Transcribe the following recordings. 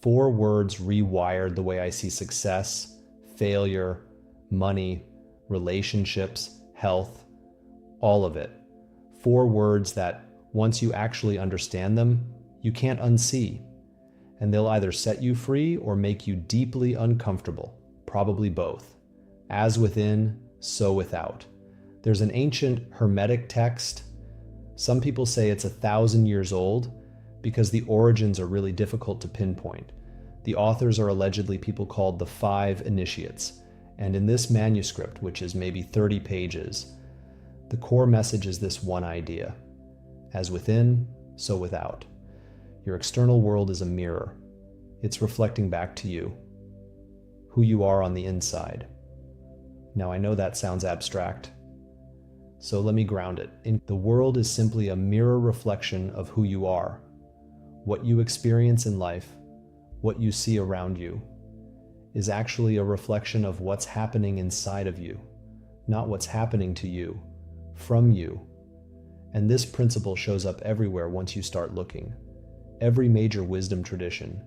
4 words rewired the way I see success, failure, money, relationships, health, all of it. 4 words that, once you actually understand them, you can't unsee. And they'll either set you free or make you deeply uncomfortable, probably both. As within, so without. There's an ancient hermetic text. Some people say it's 1,000 years old because the origins are really difficult to pinpoint. The authors are allegedly people called the 5 Initiates. And in this manuscript, which is maybe 30 pages, the core message is this one idea. As within, so without. Your external world is a mirror. It's reflecting back to you, who you are on the inside. Now, I know that sounds abstract, so let me ground it. The world is simply a mirror reflection of who you are, what you experience in life, what you see around you, is actually a reflection of what's happening inside of you, not what's happening to you, from you. And this principle shows up everywhere once you start looking. Every major wisdom tradition,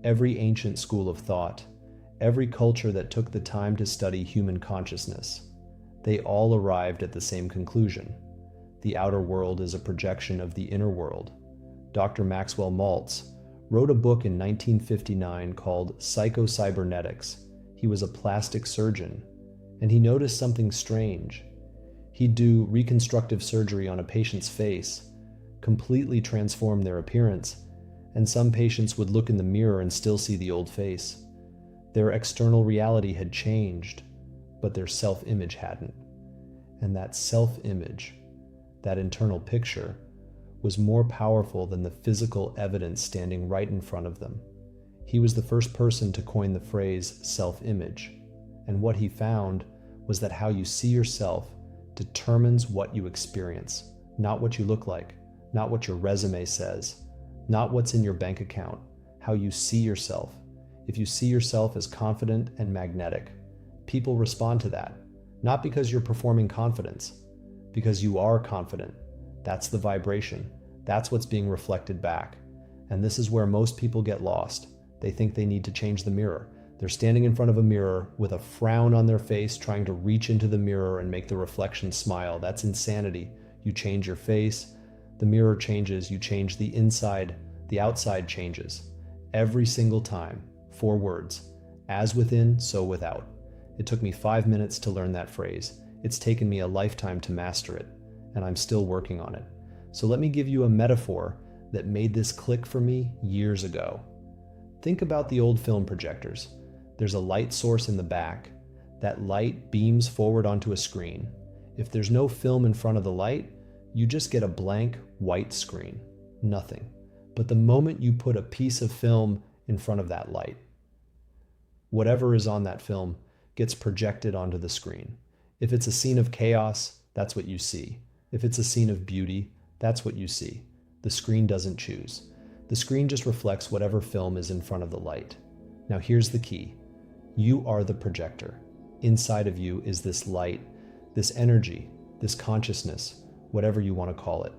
every ancient school of thought, every culture that took the time to study human consciousness, they all arrived at the same conclusion. The outer world is a projection of the inner world. Dr. Maxwell Maltz wrote a book in 1959 called Psycho-Cybernetics. He was a plastic surgeon, and he noticed something strange. He'd do reconstructive surgery on a patient's face, completely transform their appearance, and some patients would look in the mirror and still see the old face. Their external reality had changed, but their self-image hadn't. And that self-image, that internal picture, was more powerful than the physical evidence standing right in front of them. He was the first person to coin the phrase self-image, and what he found was that how you see yourself determines what you experience, not what you look like, not what your resume says, not what's in your bank account, how you see yourself. If you see yourself as confident and magnetic, people respond to that, not because you're performing confidence, because you are confident. That's the vibration. That's what's being reflected back. And this is where most people get lost. They think they need to change the mirror. They're standing in front of a mirror with a frown on their face, trying to reach into the mirror and make the reflection smile. That's insanity. You change your face, the mirror changes, you change the inside, the outside changes. Every single time. 4 words. As within, so without. It took me 5 minutes to learn that phrase. It's taken me a lifetime to master it, and I'm still working on it. So let me give you a metaphor that made this click for me years ago. Think about the old film projectors. There's a light source in the back. That light beams forward onto a screen. If there's no film in front of the light, you just get a blank white screen. Nothing. But the moment you put a piece of film in front of that light, whatever is on that film gets projected onto the screen. If it's a scene of chaos, that's what you see. If it's a scene of beauty, that's what you see. The screen doesn't choose. The screen just reflects whatever film is in front of the light. Now here's the key. You are the projector. Inside of you is this light, this energy, this consciousness, whatever you want to call it.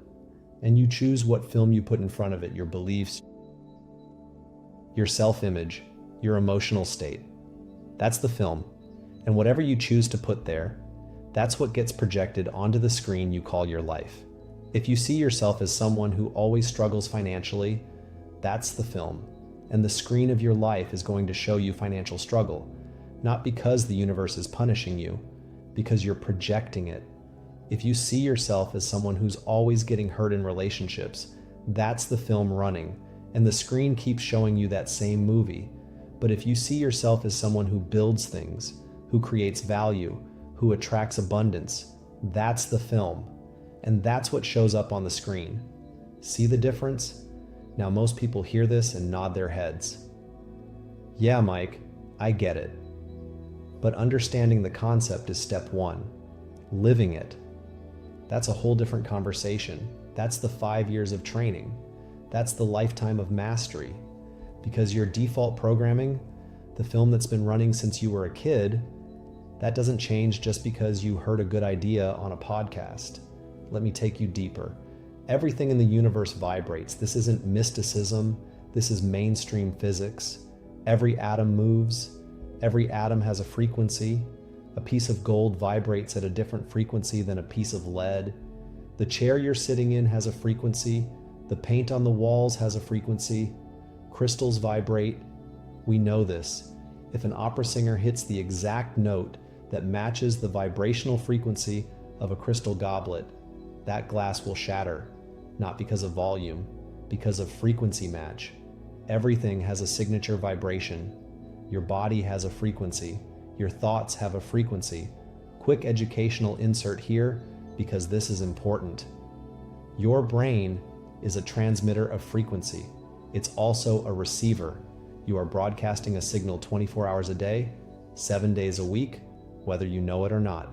And you choose what film you put in front of it, your beliefs, your self-image, your emotional state. That's the film. And whatever you choose to put there, that's what gets projected onto the screen you call your life. If you see yourself as someone who always struggles financially, that's the film. And the screen of your life is going to show you financial struggle, not because the universe is punishing you, because you're projecting it. If you see yourself as someone who's always getting hurt in relationships, that's the film running, and the screen keeps showing you that same movie. But if you see yourself as someone who builds things, who creates value, who attracts abundance, that's the film. And that's what shows up on the screen. See the difference? Now most people hear this and nod their heads. Yeah, Mike, I get it. But understanding the concept is step 1. Living it. That's a whole different conversation. That's the 5 years of training. That's the lifetime of mastery. Because your default programming, the film that's been running since you were a kid, that doesn't change just because you heard a good idea on a podcast. Let me take you deeper. Everything in the universe vibrates. This isn't mysticism. This is mainstream physics. Every atom moves. Every atom has a frequency. A piece of gold vibrates at a different frequency than a piece of lead. The chair you're sitting in has a frequency. The paint on the walls has a frequency. Crystals vibrate. We know this. If an opera singer hits the exact note that matches the vibrational frequency of a crystal goblet, that glass will shatter, not because of volume, because of frequency match. Everything has a signature vibration. Your body has a frequency. Your thoughts have a frequency. Quick educational insert here because this is important. Your brain is a transmitter of frequency. It's also a receiver. You are broadcasting a signal 24 hours a day, 7 days a week, whether you know it or not.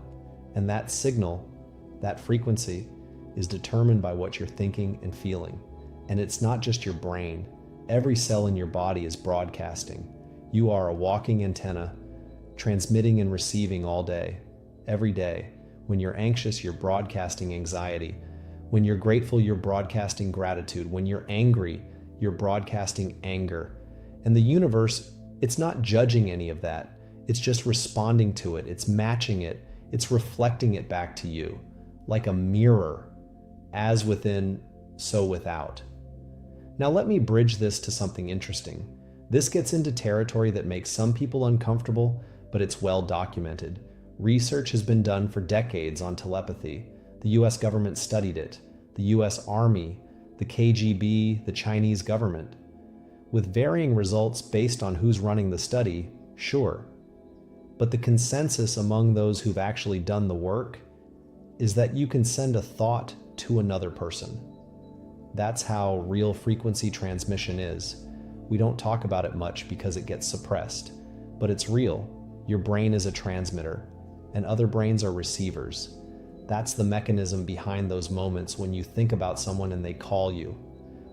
And that signal, that frequency, is determined by what you're thinking and feeling. And it's not just your brain. Every cell in your body is broadcasting. You are a walking antenna, transmitting and receiving all day, every day. When you're anxious, you're broadcasting anxiety. When you're grateful, you're broadcasting gratitude. When you're angry, you're broadcasting anger. And the universe, it's not judging any of that. It's just responding to it. It's matching it. It's reflecting it back to you like a mirror, as within, so without. Now let me bridge this to something interesting. This gets into territory that makes some people uncomfortable, but it's well documented. Research has been done for decades on telepathy. The US government studied it. The US Army, the KGB, the Chinese government. With varying results based on who's running the study, sure. But the consensus among those who've actually done the work is that you can send a thought to another person. That's how real frequency transmission is. We don't talk about it much because it gets suppressed, but it's real. Your brain is a transmitter, and other brains are receivers. That's the mechanism behind those moments when you think about someone and they call you.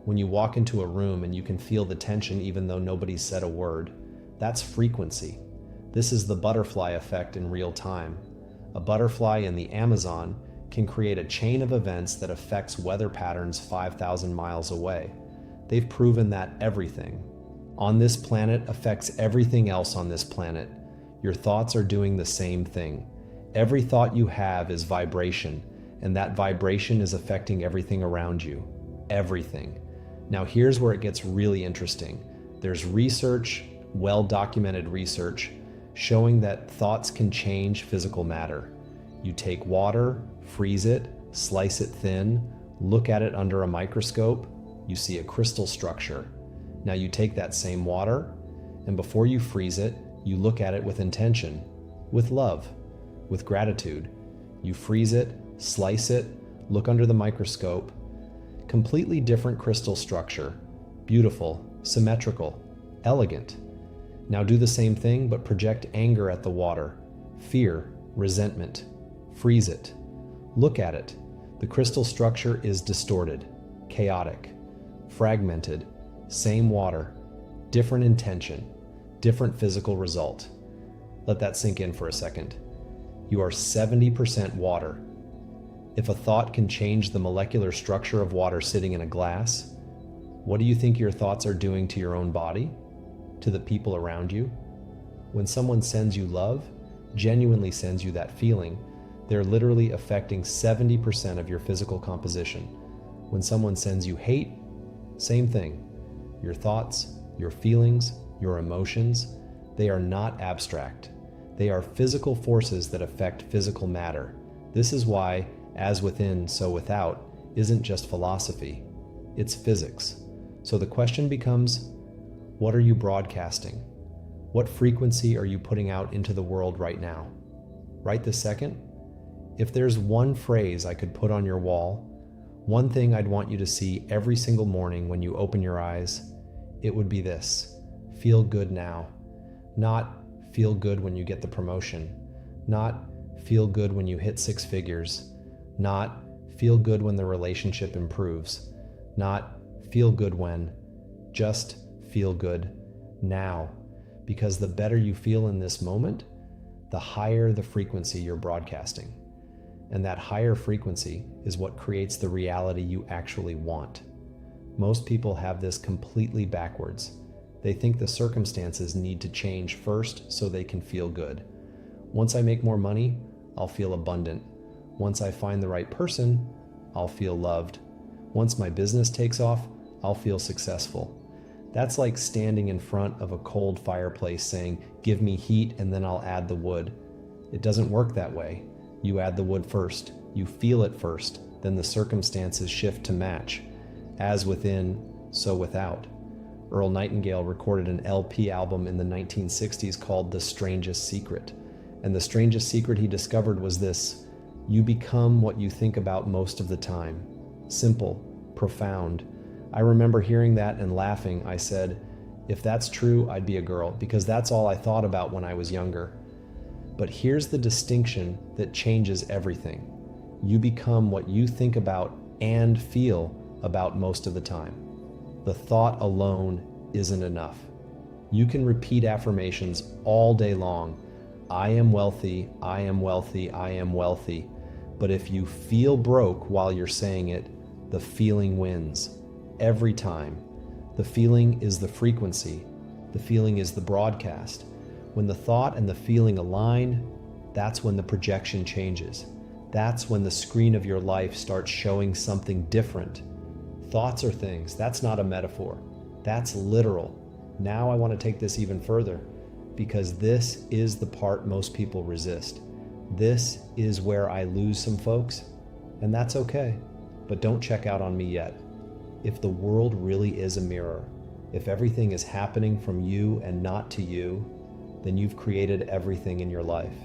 When you walk into a room and you can feel the tension even though nobody said a word. That's frequency. This is the butterfly effect in real time. A butterfly in the Amazon can create a chain of events that affects weather patterns 5,000 miles away. They've proven that everything on this planet affects everything else on this planet. Your thoughts are doing the same thing. Every thought you have is vibration, and that vibration is affecting everything around you. Everything. Now here's where it gets really interesting. There's research, well-documented research, showing that thoughts can change physical matter. You take water, freeze it, slice it thin, look at it under a microscope, you see a crystal structure. Now you take that same water, and before you freeze it, you look at it with intention, with love, with gratitude. You freeze it, slice it, look under the microscope. Completely different crystal structure. Beautiful, symmetrical, elegant. Now do the same thing, but project anger at the water, fear, resentment. Freeze it. Look at it. The crystal structure is distorted, chaotic, fragmented. Same water, different intention, different physical result. Let that sink in for a second. You are 70% water. If a thought can change the molecular structure of water sitting in a glass, what do you think your thoughts are doing to your own body? To the people around you? When someone sends you love, genuinely sends you that feeling, they're literally affecting 70% of your physical composition. When someone sends you hate, same thing. Your thoughts, your feelings, your emotions, they are not abstract. They are physical forces that affect physical matter. This is why, as within, so without, isn't just philosophy. It's physics. So the question becomes, what are you broadcasting? What frequency are you putting out into the world right now? Right this second? If there's one phrase I could put on your wall, one thing I'd want you to see every single morning when you open your eyes, it would be this: feel good now. Not feel good when you get the promotion. Not feel good when you hit 6 figures. Not feel good when the relationship improves. Not feel good when. Just feel good now. Because the better you feel in this moment, the higher the frequency you're broadcasting. And that higher frequency is what creates the reality you actually want. Most people have this completely backwards. They think the circumstances need to change first so they can feel good. Once I make more money, I'll feel abundant. Once I find the right person, I'll feel loved. Once my business takes off, I'll feel successful. That's like standing in front of a cold fireplace saying, "Give me heat and then I'll add the wood." It doesn't work that way. You add the wood first. You feel it first. Then the circumstances shift to match. As within, so without. Earl Nightingale recorded an LP album in the 1960s called The Strangest Secret. And the strangest secret he discovered was this: you become what you think about most of the time. Simple, profound. I remember hearing that and laughing. I said, if that's true, I'd be a girl, because that's all I thought about when I was younger. But here's the distinction that changes everything. You become what you think about and feel about most of the time. The thought alone isn't enough. You can repeat affirmations all day long. I am wealthy, I am wealthy, I am wealthy. But if you feel broke while you're saying it, the feeling wins. Every time. The feeling is the frequency. The feeling is the broadcast. When the thought and the feeling align, that's when the projection changes. That's when the screen of your life starts showing something different. Thoughts are things. That's not a metaphor. That's literal. Now I want to take this even further, because this is the part most people resist. This is where I lose some folks, and that's okay. But don't check out on me yet. If the world really is a mirror, if everything is happening from you and not to you, then you've created everything in your life.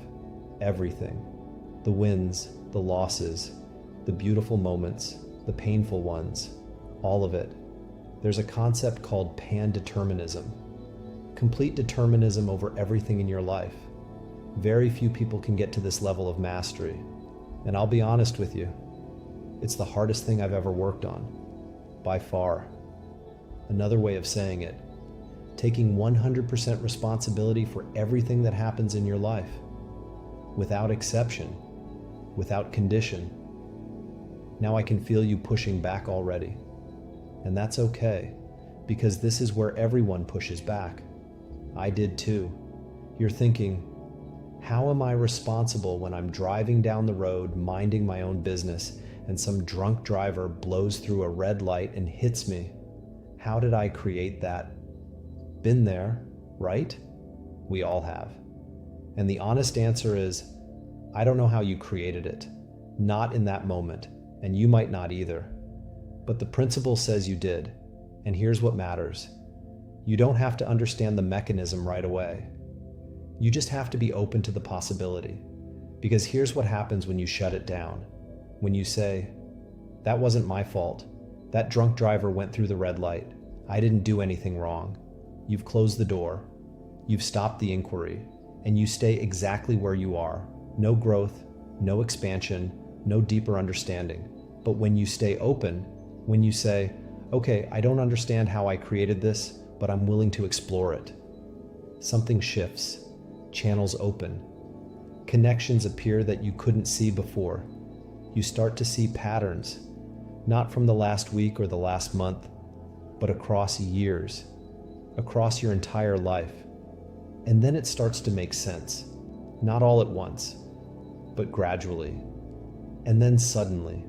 Everything. The wins, the losses, the beautiful moments, the painful ones, all of it. There's a concept called pan-determinism. Complete determinism over everything in your life. Very few people can get to this level of mastery. And I'll be honest with you, it's the hardest thing I've ever worked on, by far. Another way of saying it, taking 100% responsibility for everything that happens in your life, without exception, without condition. Now I can feel you pushing back already. And that's okay, because this is where everyone pushes back. I did too. You're thinking, how am I responsible when I'm driving down the road, minding my own business, and some drunk driver blows through a red light and hits me? How did I create that? Been there, right? We all have. And the honest answer is, I don't know how you created it. Not in that moment, and you might not either. But the principle says you did, and here's what matters. You don't have to understand the mechanism right away. You just have to be open to the possibility. Because here's what happens when you shut it down. When you say, that wasn't my fault. That drunk driver went through the red light. I didn't do anything wrong. You've closed the door. You've stopped the inquiry. And you stay exactly where you are. No growth, no expansion, no deeper understanding. But when you stay open, when you say, okay, I don't understand how I created this, but I'm willing to explore it, something shifts. Channels open. Connections appear that you couldn't see before. You start to see patterns, not from the last week or the last month, but across years, across your entire life. And then it starts to make sense, not all at once, but gradually, and then suddenly.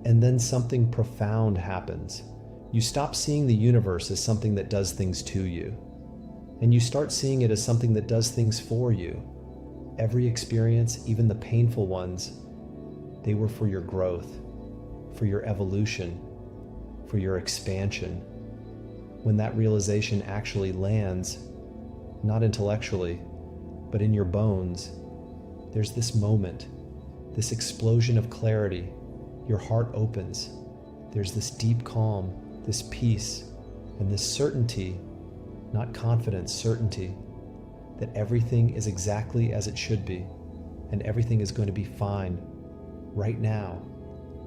And then something profound happens. You stop seeing the universe as something that does things to you, and you start seeing it as something that does things for you. Every experience, even the painful ones, they were for your growth, for your evolution, for your expansion. When that realization actually lands, not intellectually, but in your bones, there's this moment, this explosion of clarity. Your heart opens. There's this deep calm, this peace, and this certainty, not confidence, certainty, that everything is exactly as it should be, and everything is going to be fine right now,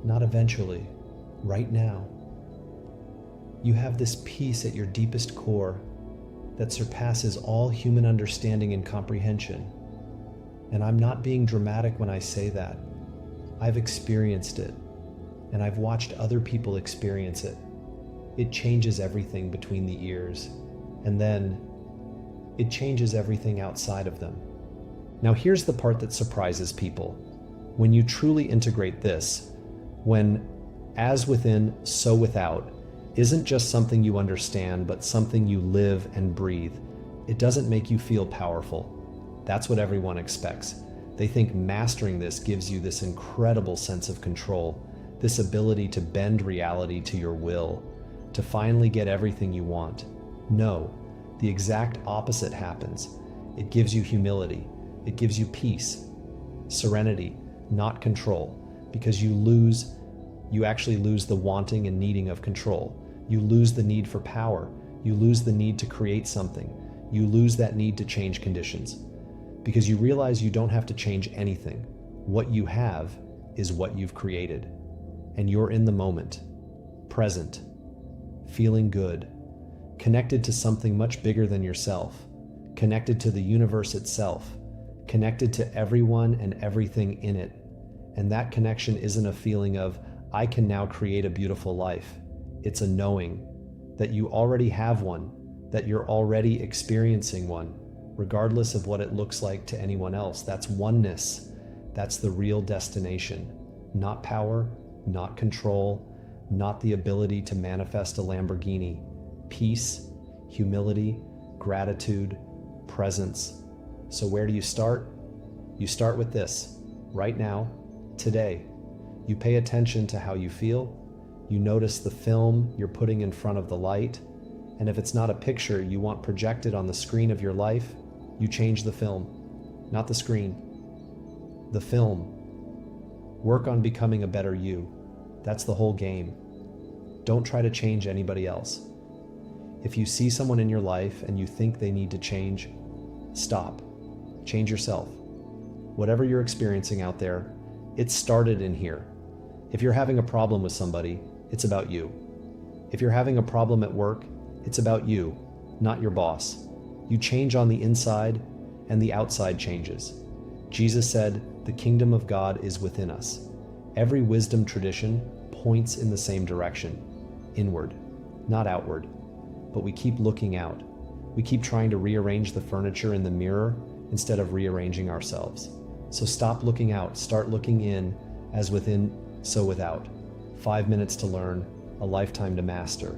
not eventually, right now. You have this peace at your deepest core that surpasses all human understanding and comprehension. And I'm not being dramatic when I say that. I've experienced it, and I've watched other people experience it. it changes everything between the ears, and then it changes everything outside of them. Now here's the part that surprises people. When you truly integrate this, when as within, so without isn't just something you understand, but something you live and breathe, it doesn't make you feel powerful. That's what everyone expects. They think mastering this gives you this incredible sense of control, this ability to bend reality to your will, to finally get everything you want. No, the exact opposite happens. It gives you humility. It gives you peace, serenity, not control, because you actually lose the wanting and needing of control. You lose the need for power. You lose the need to create something. You lose that need to change conditions, because you realize you don't have to change anything. What you have is what you've created, and you're in the moment, present, feeling good, connected to something much bigger than yourself, connected to the universe itself, connected to everyone and everything in it. And that connection isn't a feeling of, I can now create a beautiful life. It's a knowing that you already have one, that you're already experiencing one, regardless of what it looks like to anyone else. That's oneness. That's the real destination. Not power, not control, not the ability to manifest a Lamborghini. Peace, humility, gratitude, presence. So where do you start? You start with this, right now, today. You pay attention to how you feel. You notice the film you're putting in front of the light. And if it's not a picture you want projected on the screen of your life, you change the film, not the screen. The film. Work on becoming a better you. That's the whole game. Don't try to change anybody else. If you see someone in your life and you think they need to change, stop. Change yourself. Whatever you're experiencing out there, it started in here. If you're having a problem with somebody, it's about you. If you're having a problem at work, it's about you, not your boss. You change on the inside, and the outside changes. Jesus said, "The kingdom of God is within us." Every wisdom tradition points in the same direction, inward, not outward. But we keep looking out. We keep trying to rearrange the furniture in the mirror instead of rearranging ourselves. So stop looking out, start looking in. As within, so without. 5 minutes to learn, a lifetime to master.